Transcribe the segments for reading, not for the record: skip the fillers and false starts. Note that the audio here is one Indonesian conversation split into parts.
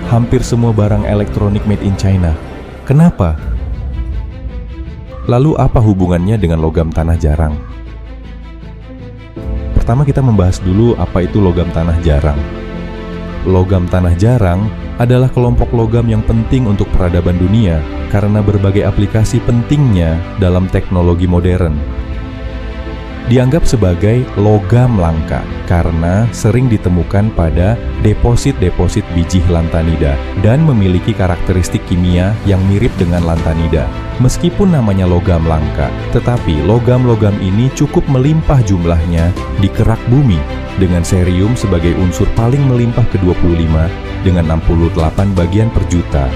hampir semua barang elektronik made in China. Kenapa? Lalu apa hubungannya dengan logam tanah jarang? Pertama kita membahas dulu apa itu logam tanah jarang. Logam tanah jarang adalah kelompok logam yang penting untuk peradaban dunia karena berbagai aplikasi pentingnya dalam teknologi modern. Dianggap sebagai logam langka karena sering ditemukan pada deposit-deposit biji lantanida dan memiliki karakteristik kimia yang mirip dengan lantanida. Meskipun namanya logam langka, tetapi logam-logam ini cukup melimpah jumlahnya di kerak bumi dengan cerium sebagai unsur paling melimpah ke-25 dengan 68 bagian per juta.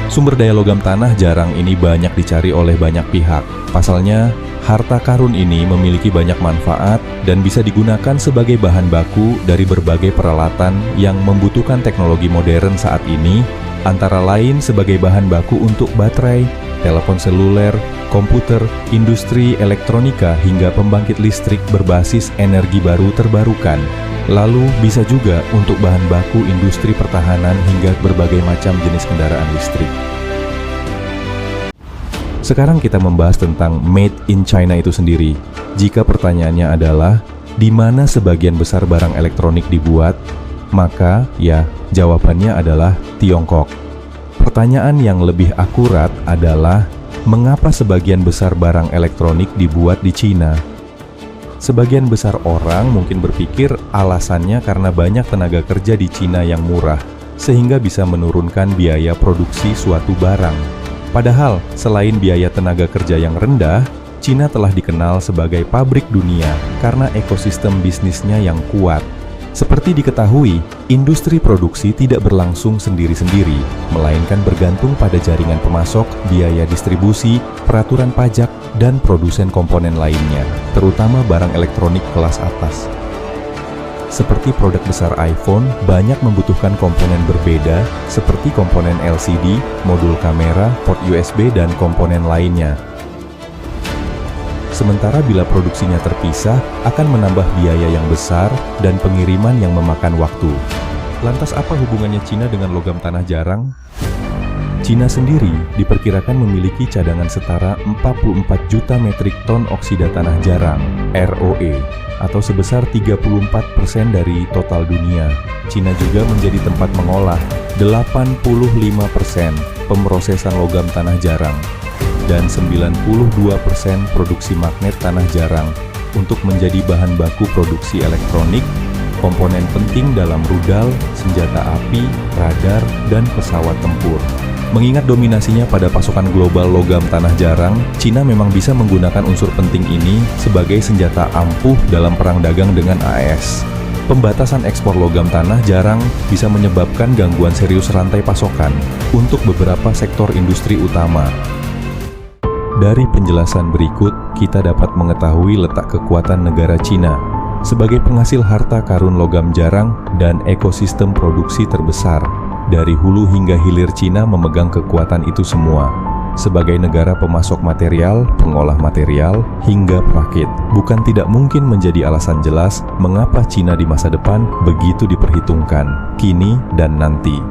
Sumber daya logam tanah jarang ini banyak dicari oleh banyak pihak. Pasalnya, harta karun ini memiliki banyak manfaat dan bisa digunakan sebagai bahan baku dari berbagai peralatan yang membutuhkan teknologi modern saat ini, antara lain sebagai bahan baku untuk baterai, telepon seluler, komputer, industri elektronika hingga pembangkit listrik berbasis energi baru terbarukan. Lalu bisa juga untuk bahan baku industri pertahanan hingga berbagai macam jenis kendaraan listrik. Sekarang kita membahas tentang Made in China itu sendiri. Jika pertanyaannya adalah, di mana sebagian besar barang elektronik dibuat? Maka, ya, jawabannya adalah Tiongkok. Pertanyaan yang lebih akurat adalah, mengapa sebagian besar barang elektronik dibuat di China? Sebagian besar orang mungkin berpikir alasannya karena banyak tenaga kerja di China yang murah, sehingga bisa menurunkan biaya produksi suatu barang. Padahal, selain biaya tenaga kerja yang rendah, China telah dikenal sebagai pabrik dunia karena ekosistem bisnisnya yang kuat. Seperti diketahui, industri produksi tidak berlangsung sendiri-sendiri, melainkan bergantung pada jaringan pemasok, biaya distribusi, peraturan pajak, dan produsen komponen lainnya, terutama barang elektronik kelas atas. Seperti produk besar iPhone, banyak membutuhkan komponen berbeda, seperti komponen LCD, modul kamera, port USB, dan komponen lainnya. Sementara bila produksinya terpisah, akan menambah biaya yang besar dan pengiriman yang memakan waktu. Lantas apa hubungannya Cina dengan logam tanah jarang? Cina sendiri diperkirakan memiliki cadangan setara 44 juta metrik ton oksida tanah jarang, ROE, atau sebesar 34% dari total dunia. Cina juga menjadi tempat mengolah 85% pemrosesan logam tanah jarang dan 92% produksi magnet tanah jarang untuk menjadi bahan baku produksi elektronik, komponen penting dalam rudal, senjata api, radar, dan pesawat tempur. Mengingat dominasinya pada pasokan global logam tanah jarang, Cina memang bisa menggunakan unsur penting ini sebagai senjata ampuh dalam perang dagang dengan AS. Pembatasan ekspor logam tanah jarang bisa menyebabkan gangguan serius rantai pasokan untuk beberapa sektor industri utama. Dari penjelasan berikut, kita dapat mengetahui letak kekuatan negara Cina sebagai penghasil harta karun logam jarang dan ekosistem produksi terbesar. Dari hulu hingga hilir Cina memegang kekuatan itu semua. Sebagai negara pemasok material, pengolah material, hingga perakit, bukan tidak mungkin menjadi alasan jelas mengapa Cina di masa depan begitu diperhitungkan, kini dan nanti.